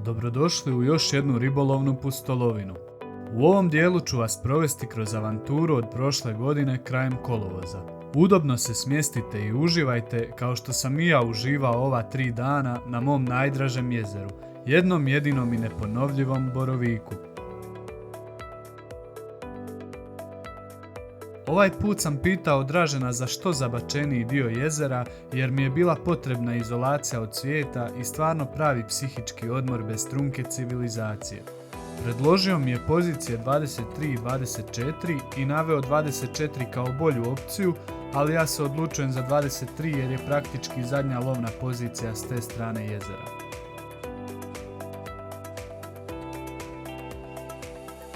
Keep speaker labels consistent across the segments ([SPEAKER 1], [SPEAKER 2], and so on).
[SPEAKER 1] Dobrodošli u još jednu ribolovnu pustolovinu. U ovom dijelu ću vas provesti kroz avanturu od prošle godine krajem kolovoza. Udobno se smjestite i uživajte kao što sam i ja uživao ova 3 dana na mom najdražem jezeru, jednom jedinom i neponovljivom Boroviku. Ovaj put sam pitao Dražena za što zabačeniji dio jezera jer mi je bila potrebna izolacija od svijeta i stvarno pravi psihički odmor bez trunke civilizacije. Predložio mi je pozicije 23 i 24 i naveo 24 kao bolju opciju, ali ja se odlučujem za 23 jer je praktički zadnja lovna pozicija s te strane jezera.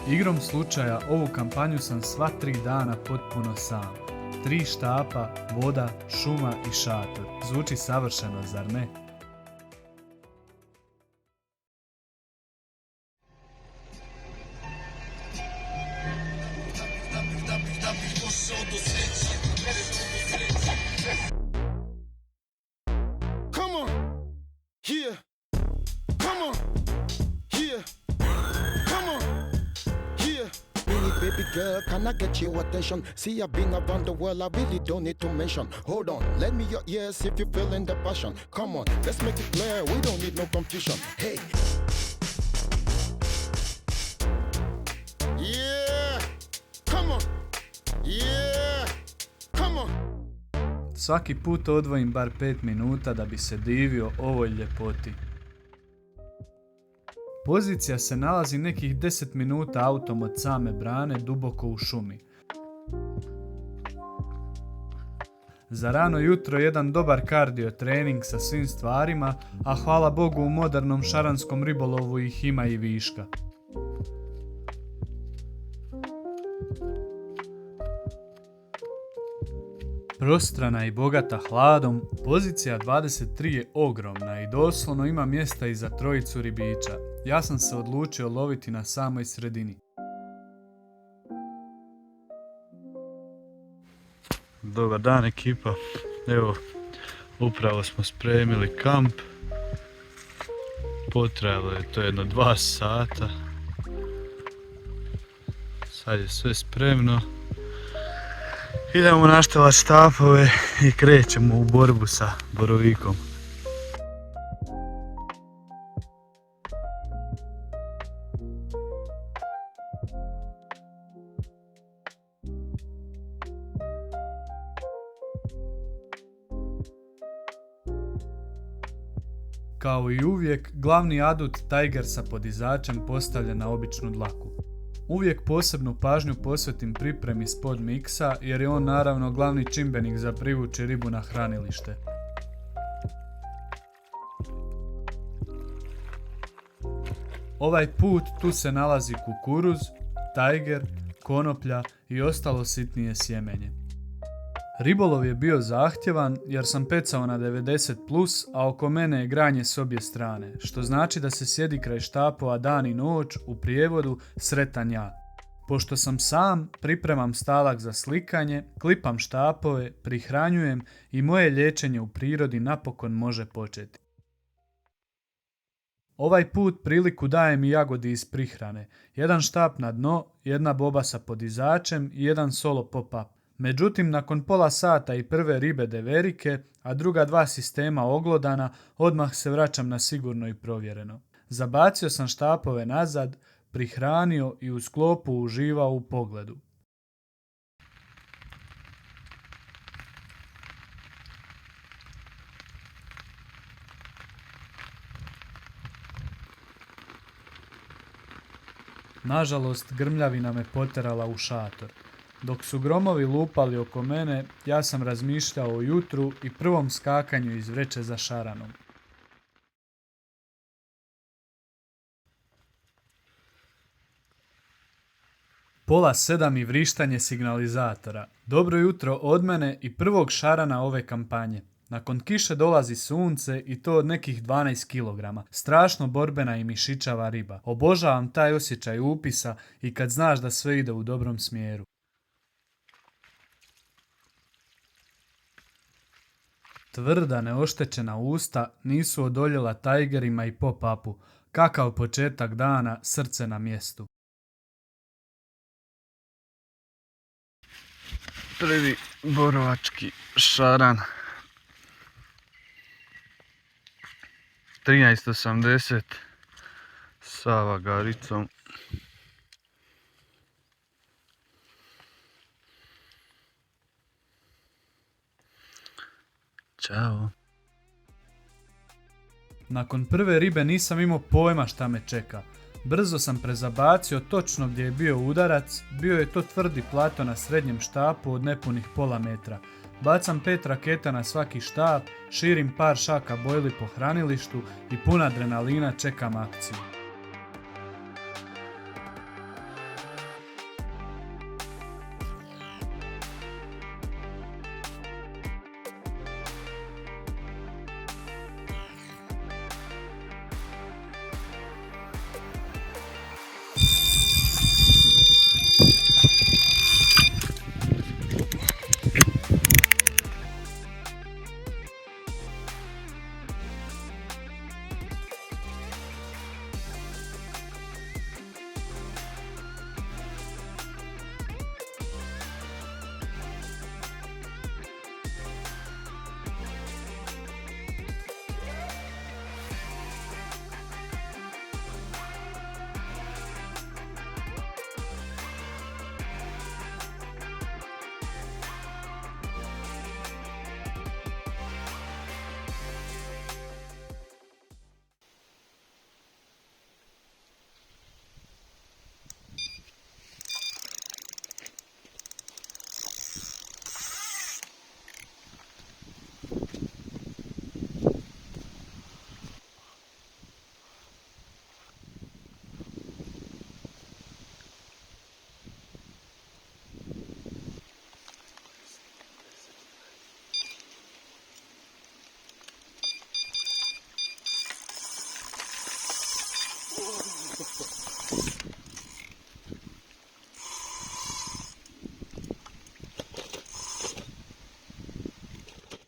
[SPEAKER 1] Igrom slučaja ovu kampanju sam sva 3 dana potpuno sam. 3 štapa, voda, šuma i šator. Zvuči savršeno, zar ne?
[SPEAKER 2] Come on, yeah. Come on, yeah. Come on, yeah. Really, baby girl, can I get your attention? See, I've been around the world, I really don't need to mention. Hold on, lend me your ears if you're feeling the passion. Come on, let's make it clear, we don't need no confusion. Hey. Yeah. Come on, yeah. Come on.
[SPEAKER 1] Svaki put odvojim bar 5 minuta da bi se divio ovoj ljepoti. Pozicija se nalazi nekih 10 minuta autom od same brane duboko u šumi. Za rano jutro jedan dobar kardio trening sa svim stvarima, a hvala Bogu u modernom šaranskom ribolovu ih ima i viška. Prostrana i bogata hladom, pozicija 23 je ogromna i doslovno ima mjesta i za 3 ribića. Ja sam se odlučio loviti na samoj sredini. Dobar dan ekipa, evo upravo smo spremili kamp. Potrajalo je to jedno 2 sata. Sad je sve spremno. Idemo naštelati štapove i krećemo u borbu sa Borovikom. Kao i uvijek, glavni adut Tiger sa podizačem postavljen na običnu dlaku. Uvijek posebnu pažnju posvetim pripremi spod miksa jer je on naravno glavni čimbenik za privući ribu na hranilište. Ovaj put tu se nalazi kukuruz, Tiger, konoplja i ostalo sitnije sjemenje. Ribolov je bio zahtjevan jer sam pecao na 90+, a oko mene je granje s obje strane, što znači da se sjedi kraj štapova dan i noć, u prijevodu sretan ja. Pošto sam sam, pripremam stalak za slikanje, klipam štapove, prihranjujem i moje liječenje u prirodi napokon može početi. Ovaj put priliku daje mi jagodi iz prihrane, jedan štap na dno, jedna boba sa podizačem i jedan solo pop-up. Međutim, nakon pola sata i prve ribe deverike, a druga 2 sistema oglodana, odmah se vraćam na sigurno i provjereno. Zabacio sam štapove nazad, prihranio i u sklopu uživao u pogledu. Nažalost, grmljavina me poterala u šator. Dok su gromovi lupali oko mene, ja sam razmišljao o jutru i prvom skakanju iz vreće za šaranom. Pola 7 i vrištanje signalizatora. Dobro jutro od mene i prvog šarana ove kampanje. Nakon kiše dolazi sunce i to od nekih 12 kg. Strašno borbena i mišićava riba. Obožavam taj osjećaj upisa i kad znaš da sve ide u dobrom smjeru. Tvrda, neoštećena usta nisu odoljela Tigerima i pop-upu, Kakav početak dana, srce na mjestu. Prvi borovački šaran. 13.80 sa vagaricom. Ćao. Nakon prve ribe nisam imao pojma šta me čeka. Brzo sam prezabacio točno gdje je bio udarac, bio je to tvrdi plato na srednjem štapu od nepunih pola metra. Bacam 5 raketa na svaki štap, širim par šaka bojli po hranilištu i pun adrenalina čekam akciju.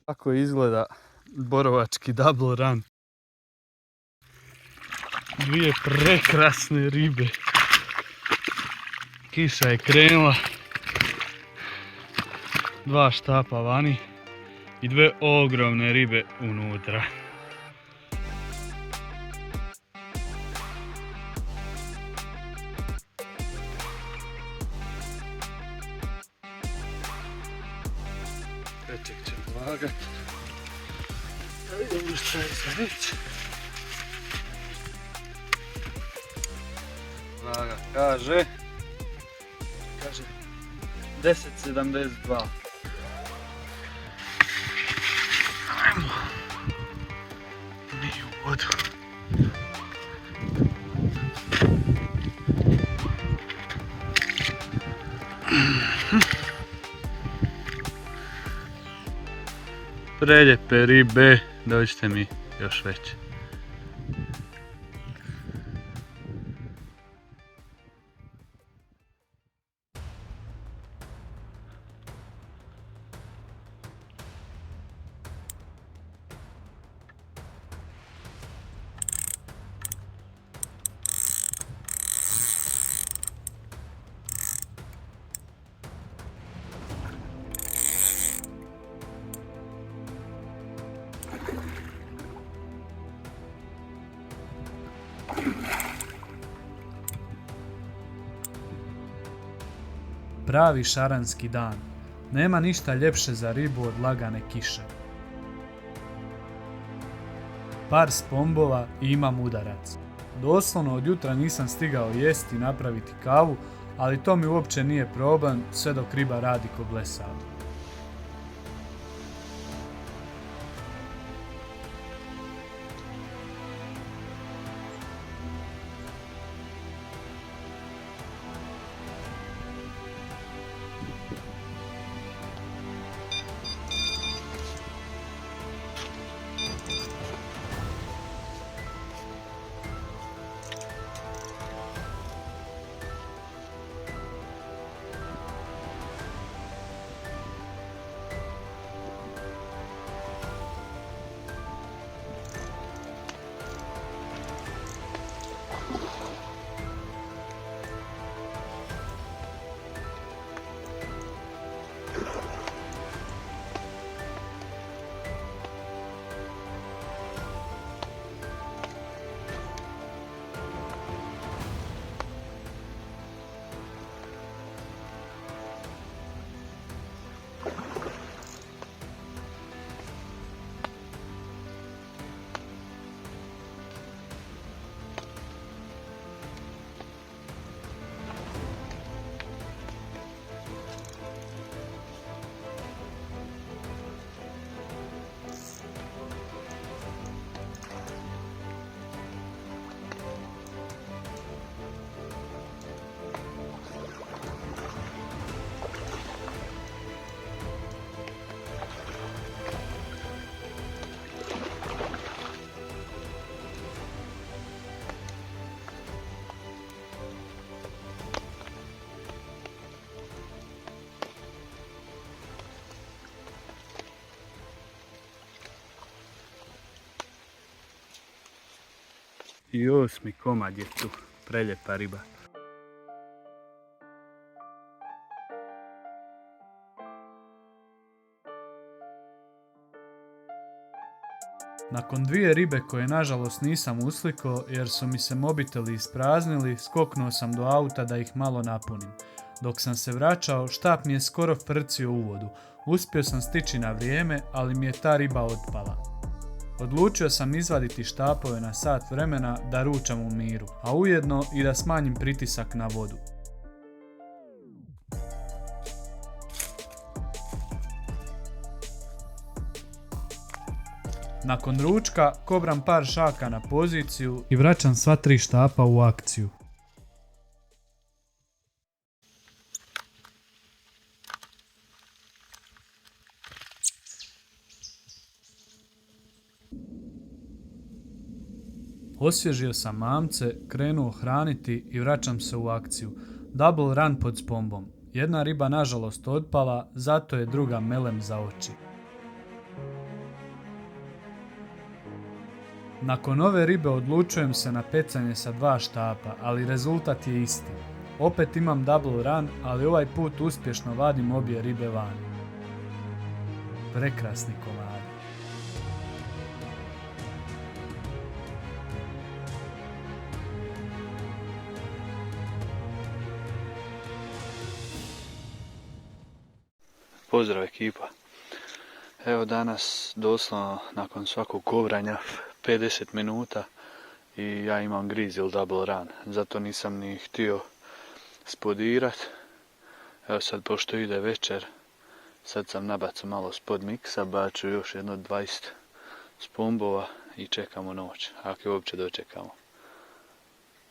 [SPEAKER 1] Kako izgleda borovački double run. Dvije prekrasne ribe. Kiša je krenula. 2 štapa vani i 2 ogromne ribe unutra. Peček će pomagati. Da vidimo šta je za reći. Vlaga kaže 10.72. Ajmo. Mi u vodu. Preljepe ribe, dođite mi još veće. Pravi šaranski dan. Nema ništa ljepše za ribu od lagane kiše. Par spombova i imam udarac. Doslovno od jutra nisam stigao jesti i napraviti kavu, ali to mi uopće nije problem sve dok riba radi ko blesava. I 8. komad je tu, preljepa riba. Nakon 2 ribe koje nažalost nisam uslikao jer su mi se mobiteli ispraznili, skoknuo sam do auta da ih malo napunim. Dok sam se vraćao, štap mi je skoro frcio u vodu. Uspio sam stići na vrijeme, ali mi je ta riba otpala. Odlučio sam izvaditi štapove na sat vremena da ručam u miru, a ujedno i da smanjim pritisak na vodu. Nakon ručka, kobram par šaka na poziciju i vraćam sva 3 štapa u akciju. Osvježio sam mamce, krenuo hraniti i vraćam se u akciju. Double run pod spombom. Jedna riba nažalost otpala, zato je druga melem za oči. Nakon ove ribe odlučujem se na pecanje sa 2 štapa, ali rezultat je isti. Opet imam double run, ali ovaj put uspješno vadim obje ribe van. Prekrasni komadi.
[SPEAKER 3] Pozdrav ekipa. Evo danas doslovno nakon svakog kovranja 50 minuta i ja imam griz ili double run. Zato nisam ni htio spodirat. Evo sad pošto ide večer, sad sam nabacao malo spod miksa, baču još jedno 20 spombova i čekamo noć. Ako je uopće dočekamo.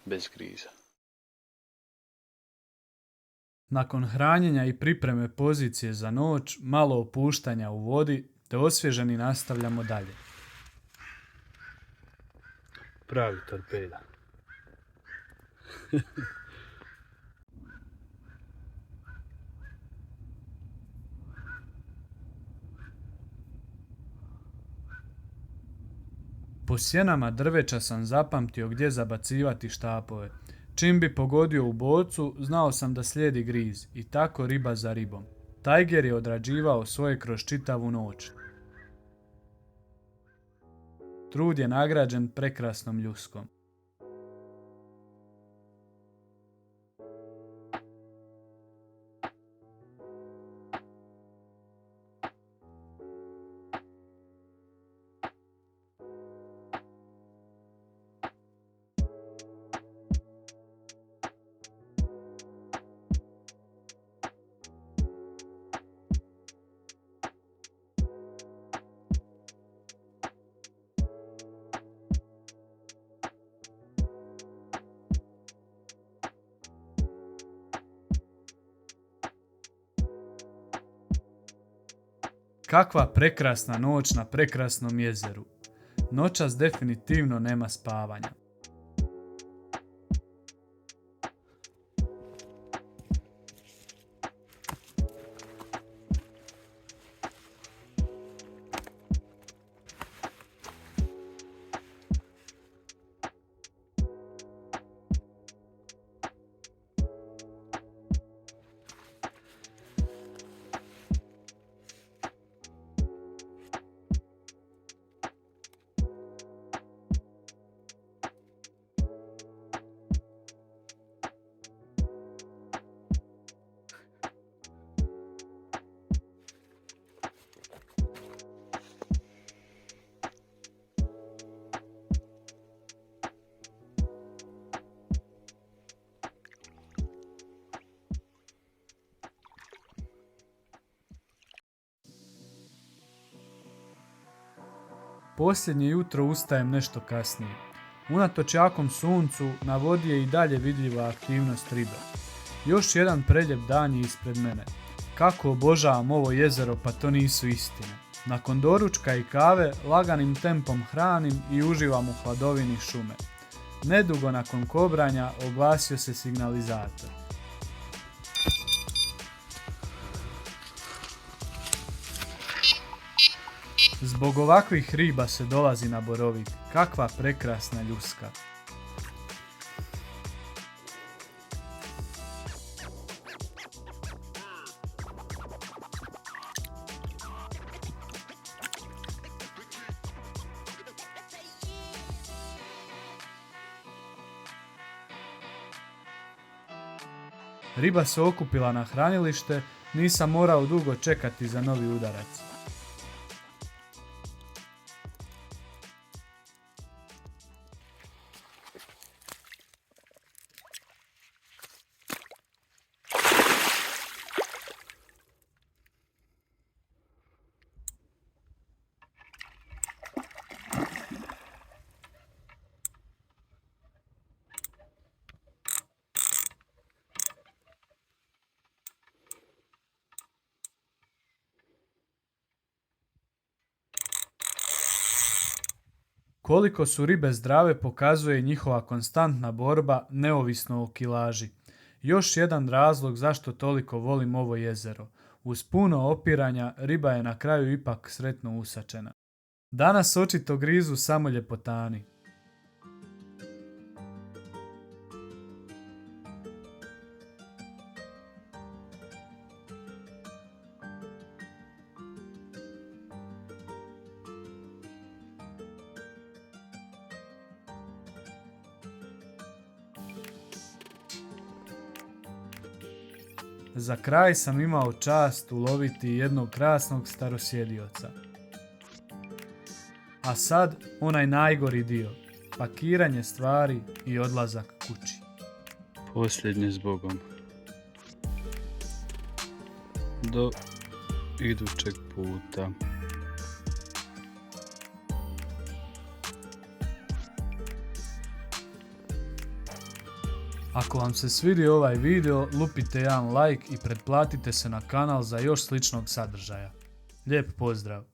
[SPEAKER 3] Bez griza.
[SPEAKER 1] Nakon hranjenja i pripreme pozicije za noć, malo opuštanja u vodi, te osvježeni nastavljamo dalje.
[SPEAKER 3] Pravi torpeda.
[SPEAKER 1] Po sjenama drveća sam zapamtio gdje zabacivati štapove. Čim bi pogodio u bocu, znao sam da slijedi griz i tako riba za ribom. Tiger je odrađivao svoje kroz čitavu noć. Trud je nagrađen prekrasnom ljuskom. Kakva prekrasna noć na prekrasnom jezeru. Noćas definitivno nema spavanja. Posljednje jutro ustajem nešto kasnije. Unatoč jakom suncu, na vodi je i dalje vidljiva aktivnost ribe. Još jedan preljep dan je ispred mene. Kako obožavam ovo jezero, pa to nisu istine. Nakon doručka i kave, laganim tempom hranim i uživam u hladovini šume. Nedugo nakon kobranja oglasio se signalizator. Zbog ovakvih riba se dolazi na Borovik. Kakva prekrasna ljuska. Riba se okupila na hranilište, nisam morao dugo čekati za novi udarac. Koliko su ribe zdrave pokazuje i njihova konstantna borba neovisno o kilaži. Još jedan razlog zašto toliko volim ovo jezero. Uz puno opiranja riba je na kraju ipak sretno usačena. Danas očito grizu samo ljepotani. Za kraj sam imao čast uloviti jednog krasnog starosjedioca. A sad onaj najgori dio, pakiranje stvari i odlazak kući.
[SPEAKER 3] Posljednje zbogom. Do idućeg puta.
[SPEAKER 1] Ako vam se svidio ovaj video, lupite jedan like i pretplatite se na kanal za još sličnog sadržaja. Lijep pozdrav!